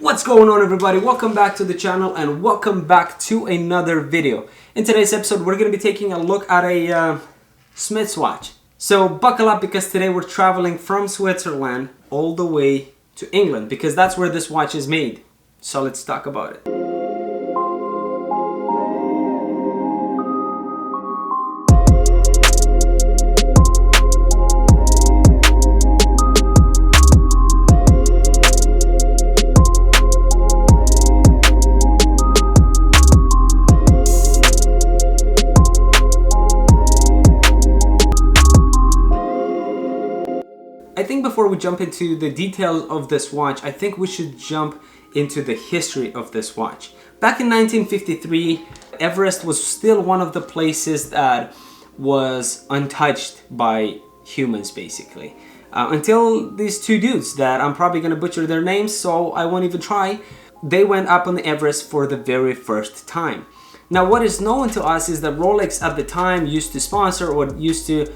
What's going on, everybody? Welcome back to the channel and welcome back to another video. In today's episode we're going to be taking a look at a Smiths watch. So buckle up because today we're traveling from Switzerland all the way to England because that's where this watch is made. So let's talk about it. I think before we jump into the details of this watch, I think we should jump into the history of this watch. Back in 1953, Everest was still one of the places that was untouched by humans, basically. Until these two dudes that I'm probably gonna butcher their names, so I won't even try, they went up on the Everest for the very first time. Now, what is known to us is that Rolex at the time used to sponsor or used to,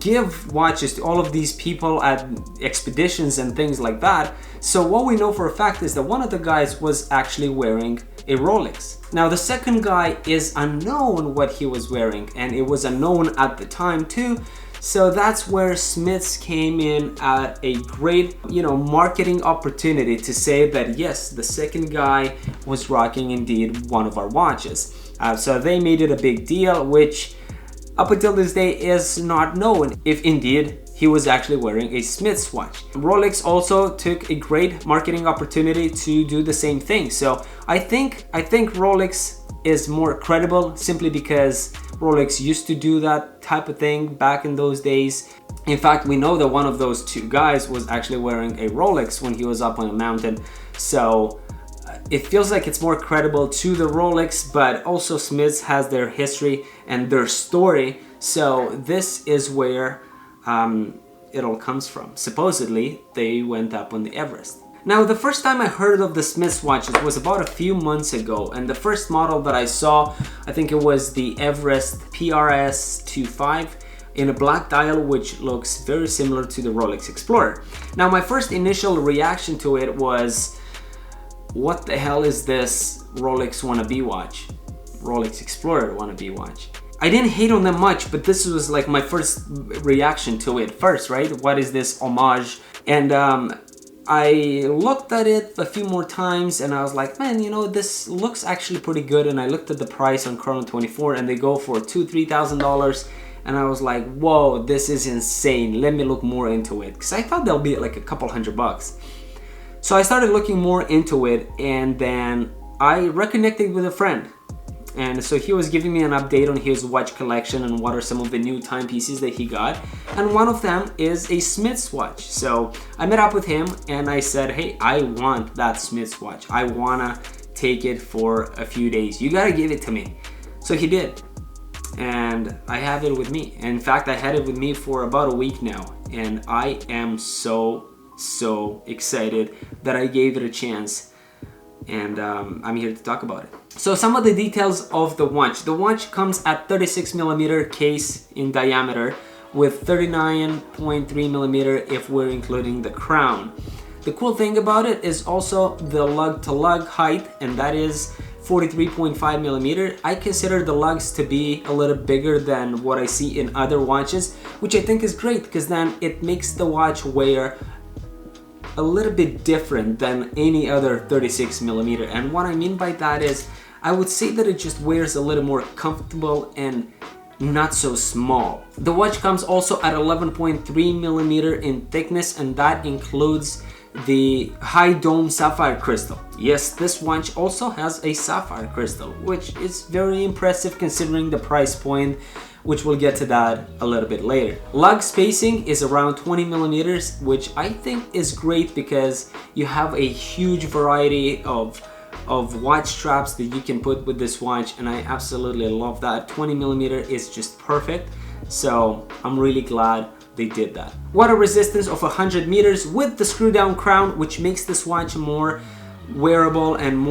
give watches to all of these people at expeditions and things like that. So what we know for a fact is that one of the guys was actually wearing a Rolex. Now, the second guy is unknown what he was wearing, and it was unknown at the time too. So that's where Smiths came in at a great, marketing opportunity to say that yes, the second guy was rocking indeed one of our watches. So they made it a big deal, which up until this day is not known if indeed he was actually wearing a Smiths watch. Rolex also took a great marketing opportunity to do the same thing. So I think Rolex is more credible simply because Rolex used to do that type of thing back in those days. In fact, we know that one of those two guys was actually wearing a Rolex when he was up on a mountain. So it feels like it's more credible to the Rolex, but also Smiths has their history and their story. So this is where it all comes from. Supposedly, they went up on the Everest. Now, the first time I heard of the Smiths watches was about a few months ago, and the first model that I saw, I think it was the Everest PRS-25 in a black dial, which looks very similar to the Rolex Explorer. Now, my first initial reaction to it was, what the hell is this Rolex wannabe watch? Rolex Explorer wannabe watch. I didn't hate on them much, but this was like my first reaction to it first, right? What is this homage? And I looked at it a few more times and I was like, man, this looks actually pretty good. And I looked at the price on Chrono24 and they go for $2,000-$3,000. And I was like, whoa, this is insane. Let me look more into it. Because I thought they'll be like a couple $100. So I started looking more into it, and then I reconnected with a friend. And so he was giving me an update on his watch collection and what are some of the new timepieces that he got. And one of them is a Smiths watch. So I met up with him and I said, hey, I want that Smiths watch. I wanna take it for a few days. You gotta give it to me. So he did. And I have it with me. In fact, I had it with me for about a week now. And I am so excited that I gave it a chance. And I'm here to talk about it. So some of the details of the watch. The watch comes at 36mm case in diameter with 39.3 millimeter if we're including the crown. The cool thing about it is also the lug to lug height, and that is 43.5 millimeter. I consider the lugs to be a little bigger than what I see in other watches, which I think is great because then it makes the watch wear a little bit different than any other 36mm. And what I mean by that is I would say that it just wears a little more comfortable and not so small. The watch comes also at 11.3mm in thickness, and that includes the high dome sapphire crystal. Yes, this watch also has a sapphire crystal, which is very impressive considering the price point, which we'll get to that a little bit later. Lug spacing is around 20mm, which I think is great because you have a huge variety of watch straps that you can put with this watch, and I absolutely love that. 20mm is just perfect, so I'm really glad they did that. Water resistance of 100 meters with the screw down crown, which makes this watch more wearable and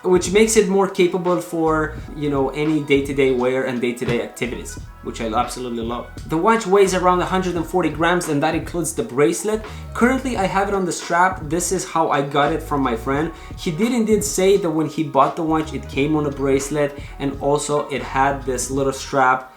which makes it more capable for any day-to-day wear and day-to-day activities. which I absolutely love. The watch weighs around 140 grams, and that includes the bracelet. Currently, I have it on the strap. This is how I got it from my friend. He did indeed say that when he bought the watch, it came on a bracelet, and also it had this little strap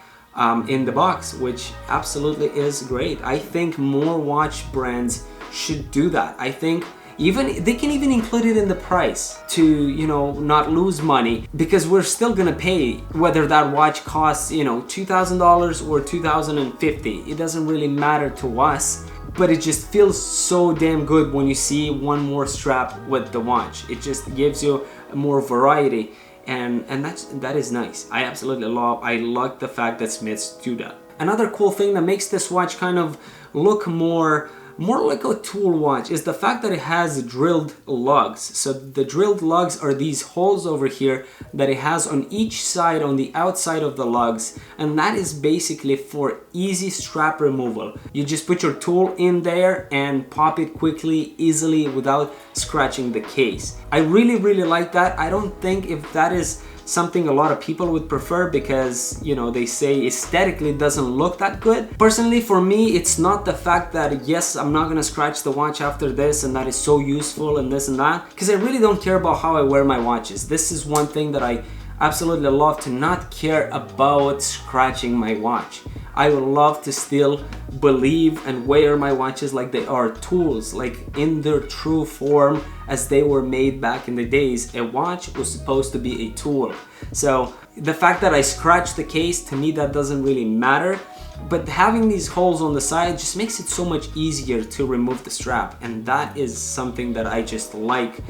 in the box, which absolutely is great. I think more watch brands should do that. I think even they can even include it in the price to, you know, not lose money, because we're still gonna pay whether that watch costs, you know, $2,000 or $2,050. It doesn't really matter to us, but it just feels so damn good when you see one more strap with the watch. It just gives you more variety, and that is nice. I absolutely love. I like the fact that Smiths do that. Another cool thing that makes this watch kind of look more like a tool watch is the fact that it has drilled lugs. So the drilled lugs are these holes over here that it has on each side, on the outside of the lugs, and that is basically for easy strap removal. You just put your tool in there and pop it quickly, easily, without scratching the case. I really like that. I don't think if that is something a lot of people would prefer, because, you know, they say aesthetically it doesn't look that good. Personally, for me, it's not the fact that, yes, I'm not gonna scratch the watch after this and that is so useful and this and that, because I really don't care about how I wear my watches. This is one thing that I absolutely love, to not care about scratching my watch. I would love to still believe and wear my watches like they are tools, like in their true form as they were made back in the days. A watch was supposed to be a tool. So the fact that I scratch the case, to me that doesn't really matter, but having these holes on the side just makes it so much easier to remove the strap, and that is something that I just like.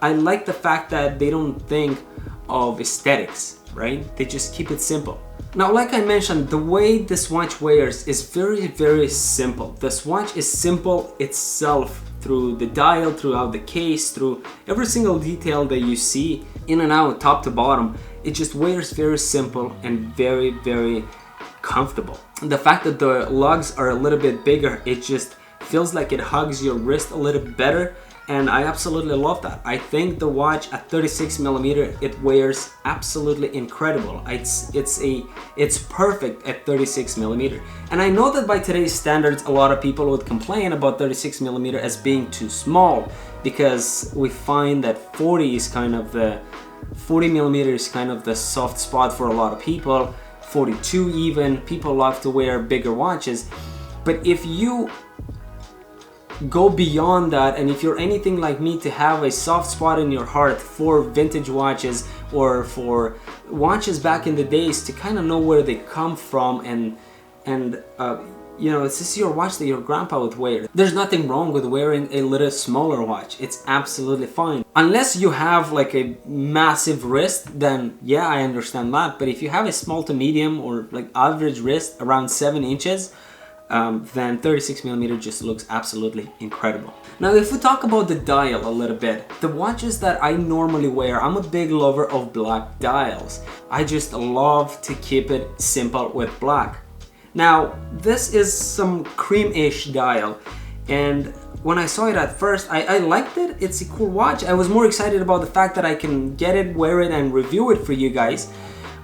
I like the fact that they don't think of aesthetics, right? They just keep it simple. Now, like I mentioned, the way this watch wears is very simple. This watch is simple itself, through the dial, throughout the case, through every single detail that you see in and out, top to bottom. It just wears very simple and very comfortable. And the fact that the lugs are a little bit bigger, it just feels like it hugs your wrist a little better, and I absolutely love that. I think the watch at 36mm, it wears absolutely incredible. It's perfect at 36mm. And I know that by today's standards, a lot of people would complain about 36mm as being too small, because we find that 40mm is kind of the soft spot for a lot of people. 42 even, people love to wear bigger watches. But if you go beyond that, and if you're anything like me, to have a soft spot in your heart for vintage watches or for watches back in the days, to kind of know where they come from, and you know, this is your watch that your grandpa would wear. There's nothing wrong with wearing a little smaller watch. It's absolutely fine. Unless you have like a massive wrist, then yeah, I understand that. But if you have a small to medium or like average wrist around 7 inches, then 36mm just looks absolutely incredible. Now, if we talk about the dial a little bit, the watches that I normally wear, I'm a big lover of black dials. I just love to keep it simple with black. Now, this is some cream-ish dial, and when I saw it at first, I liked it. It's a cool watch. I was more excited about the fact that I can get it, wear it, and review it for you guys.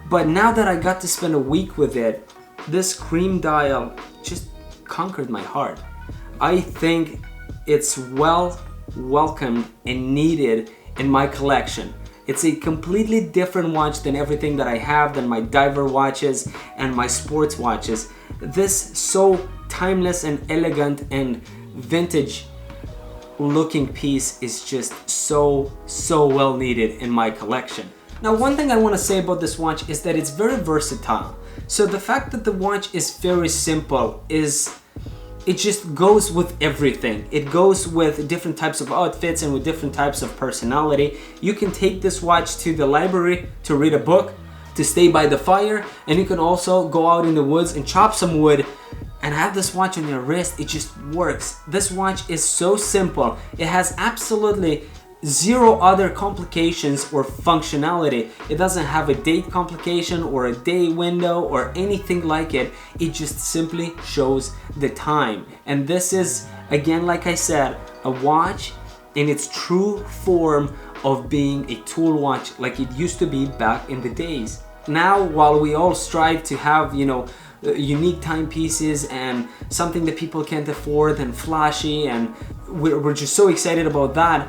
But now that I got to spend a week with it, this cream dial just conquered my heart. I think it's well welcomed and needed in my collection. It's a completely different watch than everything that I have, than my diver watches and my sports watches. This so timeless and elegant and vintage looking piece is just so well needed in my collection. Now, one thing I want to say about this watch is that it's very versatile. So the fact that the watch is very simple it just goes with everything. It goes with different types of outfits and with different types of personality. You can take this watch to the library to read a book, to stay by the fire, and you can also go out in the woods and chop some wood and have this watch on your wrist. It just works. This watch is so simple. It has absolutely zero other complications or functionality. It doesn't have a date complication or a day window or anything like it. It just simply shows the time. And this is, again, like I said, a watch in its true form of being a tool watch like it used to be back in the days. Now, while we all strive to have, you know, unique timepieces and something that people can't afford and flashy, and we're just so excited about that.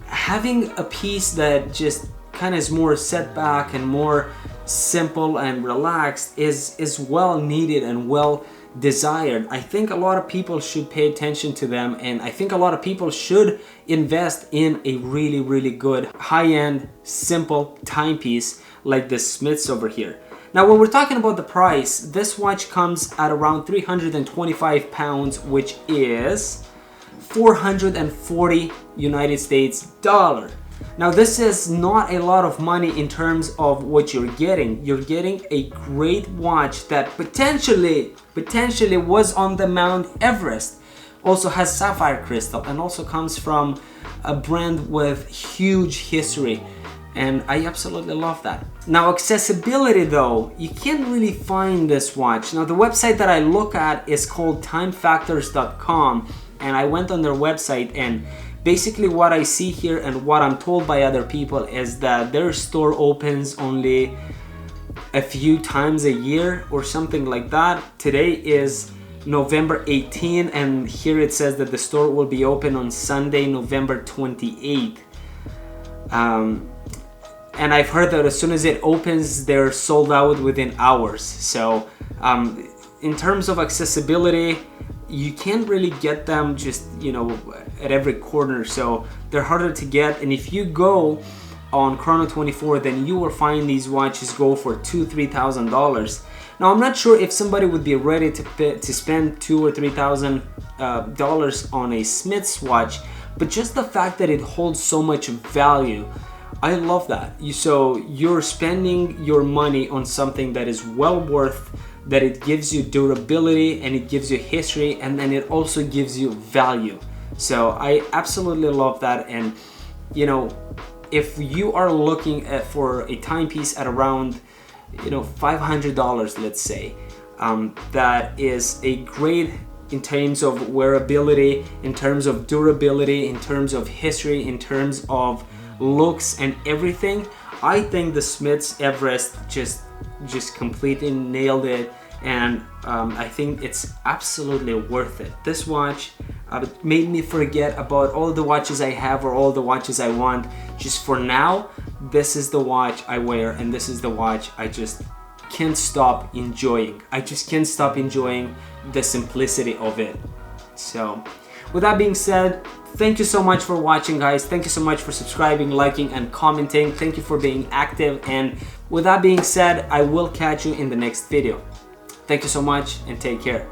Having a piece that just kind of is more set back and more simple and relaxed is well needed and well desired. I think a lot of people should pay attention to them, and I think a lot of people should invest in a really good high-end simple timepiece like the Smiths over here. Now when we're talking about the price, this watch comes at around 325 pounds, which is 440 United States dollar. Now this is not a lot of money in terms of what you're getting. You're getting a great watch that potentially was on the Mount Everest, also has sapphire crystal, and also comes from a brand with huge history, and I absolutely love that. Now accessibility though, you can't really find this watch. Now the website that I look at is called timefactors.com, and I went on their website, and basically what I see here and what I'm told by other people is that their store opens only a few times a year or something like that. Today is November 18, and here it says that the store will be open on Sunday, November 28th. And I've heard that as soon as it opens, they're sold out within hours. So in terms of accessibility, you can't really get them just, you know, at every corner, so they're harder to get. And if you go on Chrono24, then you will find these watches go for $2,000-$3,000. Now I'm not sure if somebody would be ready to spend $2,000 or $3,000 on a Smiths watch, but just the fact that it holds so much value, I love that. So you're spending your money on something that is well worth, that it gives you durability and it gives you history, and then it also gives you value. So I absolutely love that. And you know, if you are looking for a timepiece at around, you know, $500, let's say, that is a great in terms of wearability, in terms of durability, in terms of history, in terms of looks and everything, I think the Smiths Everest just completely nailed it, and I think it's absolutely worth it. This watch made me forget about all the watches I have or all the watches I want. Just for now, this is the watch I wear, and this is the watch I just can't stop enjoying. I just can't stop enjoying the simplicity of it. So with that being said, thank you so much for watching, guys. Thank you so much for subscribing, liking, and commenting. Thank you for being active. And with that being said, I will catch you in the next video. Thank you so much, and take care.